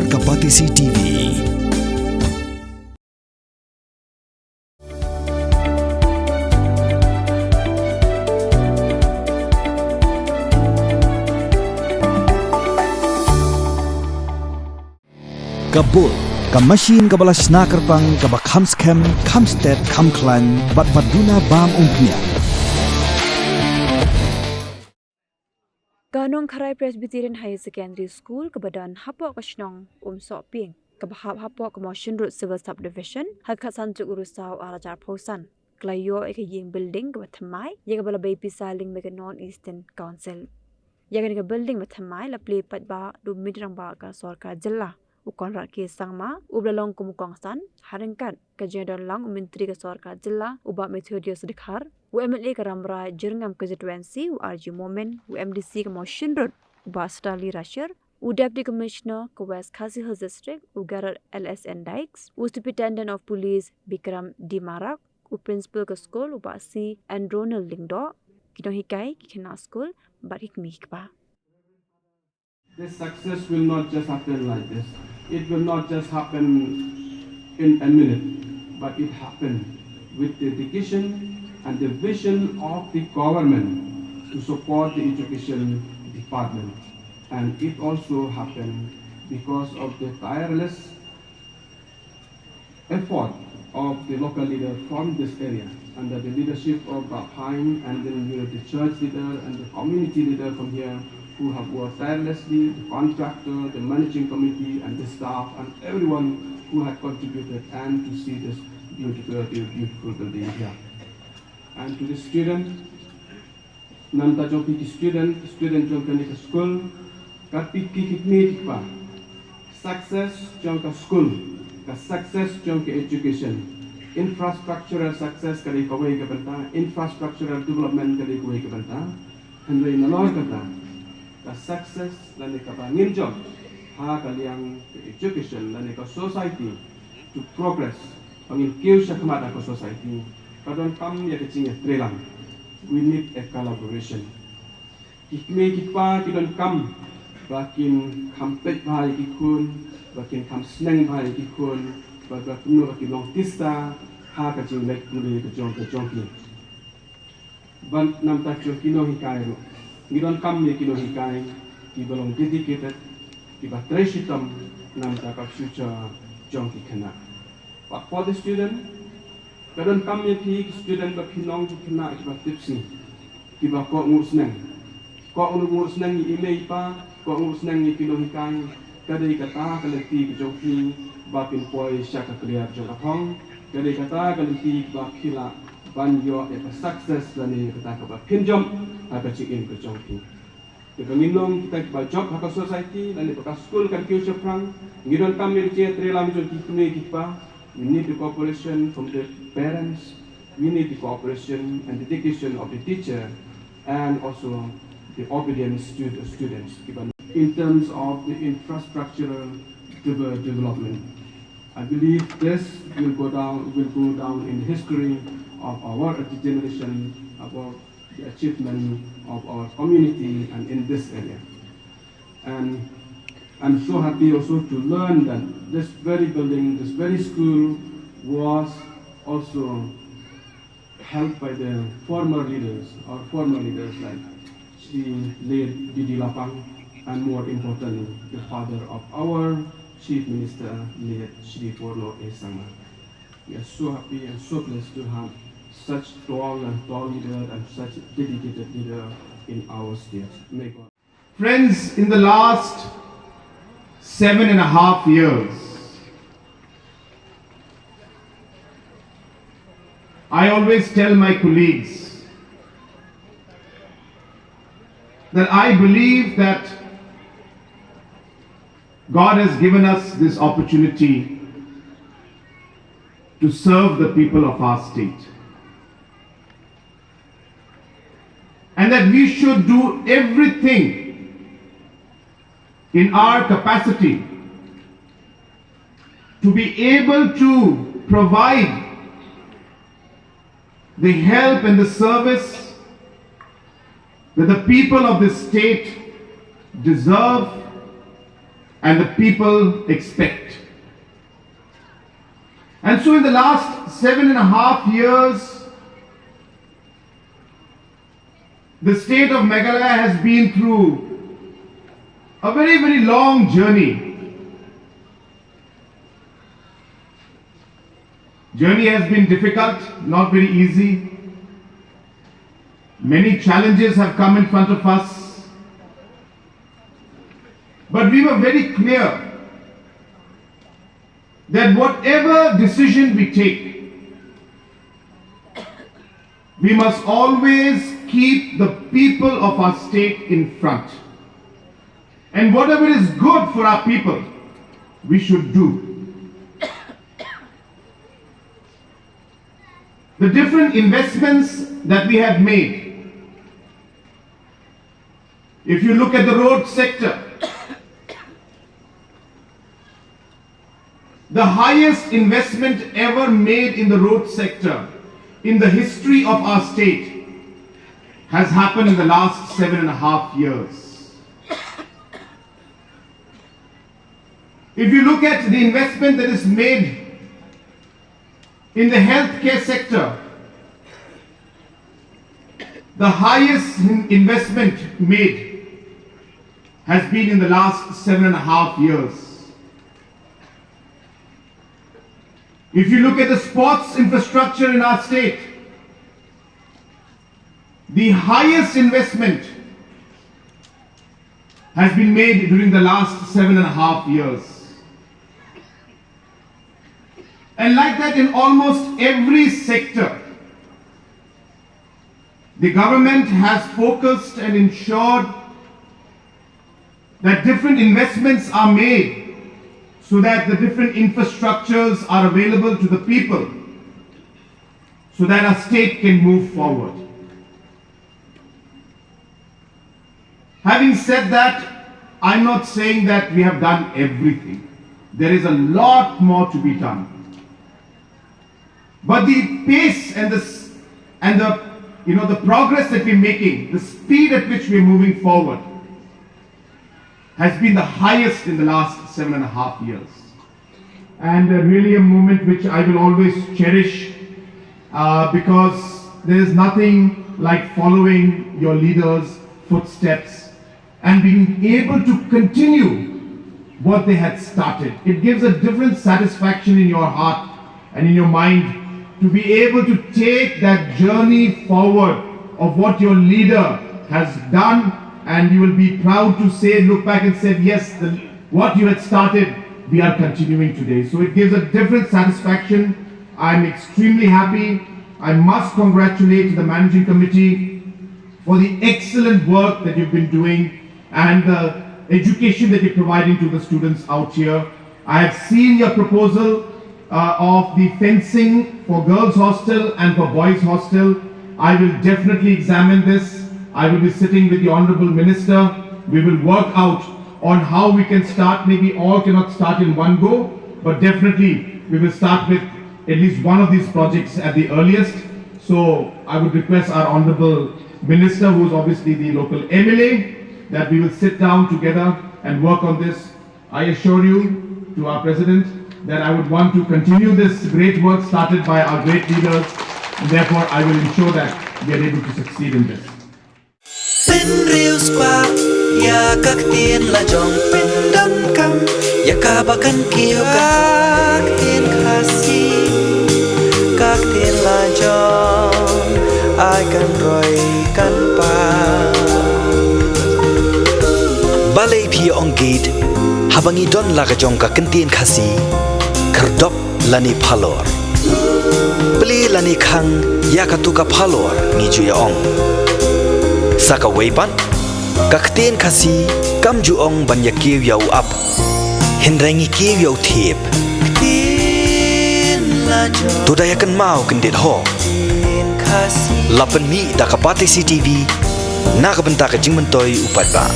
Kapatisi TV. Kabul, kamasin kabalas nakarpang kabakhamskem, khamstet, khamklan, batbaduna bam umpia. Nongkharai Presbyterian Higher Secondary School kebadan hapok kasnong Umsohpieng kabahap hapok Motion Road Civil Subdivision hakat sanjuk urusau arajar pausan klayo ekaying building ke Thymmai yang kabala bay pisaling mega non-eastern council yang ke building Thymmai la play pat ba du midrang ba ka sarkar jilla u Conrad ke sangma u blalong kumukongsan haringkat ke jenderal lang menteri ke sarkar jilla u ba Methodius dikhar UMLA Karamra Jirngam Constituency RG Moment UMDC Motion Road Bastali Rasher Deputy Commissioner West Khasi Hills District Garar LSN Dykes Superintendent of Police Bikram Dimarak Principal ke School Basi and Ronald Lingdo Kino Hikai Kina School But Hikmi Hikba. This success will not just happen like this. It will not just happen in a minute, but it happened with dedication and the vision of the government to support the education department. And it also happened because of the tireless effort of the local leader from this area under the leadership of Plie and then the church leader and the community leader from here who have worked tirelessly, the contractor, the managing committee and the staff and everyone who had contributed and to see this beautiful building here. And to the student, Nanta Joki student Joki school, Kapi Kikit pa, success Jonka school, ka success Jonka education, infrastructural success kali kawai kabanta, infrastructural development kali kawai kabanta, and we nalor kata, ka success lani kabangin job, ha kaliang education lani ka society to progress, pangin kiu sa kamada ka society. Kadang kami yang kecil trelang, we need a collaboration. Kikme kikpa kidon kam, bakin kampet bahai kikun, bakin kam seneng bahai kikun, bakin long tista, ha kecil lek kuli kejong ki. Ban nam tak jo kino hikai ro. Kidon kam ye kino hikai, ki belong dedicated, ki batreshitam nam tak future jong ki kena. But for the student. Kadang kami pi student berkinong kena akibat tips ni, kiba kau ngurus neng, kau ngurus neng ni email pa, kau ngurus neng ni kilo hikai, kadai kata kalenti kejoki, bapin poi syaka clear jokapong, kadai kata kalenti bapila banyo ya success dan ni kata kaba pinjam, apa cikin kejoki. Kita minum kita kiba job haka society, dan ni bekas school kan future prang, ngidon kami cie trelam joki kini kiba. We need the cooperation from the parents, we need the cooperation and dedication of the teacher and also the obedient students in terms of the infrastructural development. I believe this will go down in history of our generation about the achievement of our community and in this area. And I'm so happy also to learn that this very building, this very school was also helped by the former leaders like Shri late Didi Lapang and more importantly, the father of our Chief Minister, late Shri Porno Esama. We are so happy and so blessed to have such tall leader and such dedicated leader in our state. May God. Friends, in the last 7.5 years, I always tell my colleagues that I believe that God has given us this opportunity to serve the people of our state, and that we should do everything in our capacity to be able to provide the help and the service that the people of this state deserve and the people expect. And so in the last 7.5 years, the state of Meghalaya has been through a very, very long journey. Journey has been difficult, not very easy. Many challenges have come in front of us. But we were very clear that whatever decision we take, we must always keep the people of our state in front. And whatever is good for our people, we should do. The different investments that we have made, if you look at the road sector, the highest investment ever made in the road sector in the history of our state has happened in the last 7.5 years. If you look at the investment that is made in the healthcare sector, the highest investment made has been in the last 7.5 years. If you look at the sports infrastructure in our state, the highest investment has been made during the last 7.5 years. And like that in almost every sector, the government has focused and ensured that different investments are made so that the different infrastructures are available to the people so that our state can move forward. Having said that, I'm not saying that we have done everything. There is a lot more to be done. But the pace and the progress that we're making, the speed at which we're moving forward, has been the highest in the last 7.5 years. And really a moment which I will always cherish because there is nothing like following your leaders' footsteps and being able to continue what they had started. It gives a different satisfaction in your heart and in your mind to be able to take that journey forward of what your leader has done, and you will be proud to say, look back and say, yes, what you had started, we are continuing today. So it gives a different satisfaction. I'm extremely happy. I must congratulate the managing committee for the excellent work that you've been doing and the education that you're providing to the students out here. I have seen your proposal of the fencing for girls hostel and for boys hostel. I will definitely examine this. I will be sitting with the Honorable Minister. We will work out on how we can start. Maybe all cannot start in one go, but definitely we will start with at least one of these projects at the earliest. So I would request our Honorable Minister, who is obviously the local MLA, that we will sit down together and work on this. I assure you to our President that I would want to continue this great work started by our great leaders, and therefore I will ensure that we are able to succeed in this. Pin real squat, ya kak tien la jong pin dam kam, ya kabakan kiyo kak tien kasi, kak tien la jong, I kan roy kan pa. Balay pi ong gate, habangi don la jong ka kentien kasi, kerdop lani palor. Plie lani khang ya katuka palor ni juya ong. Saka weipan, kakten kasi kam juong banyak kiw yaw up, hinrengi kiw yaw tip. Tudayakan mau kendit ho. Lapan mi da kapate CTV, nakabenta ka jing mentoy upat ba.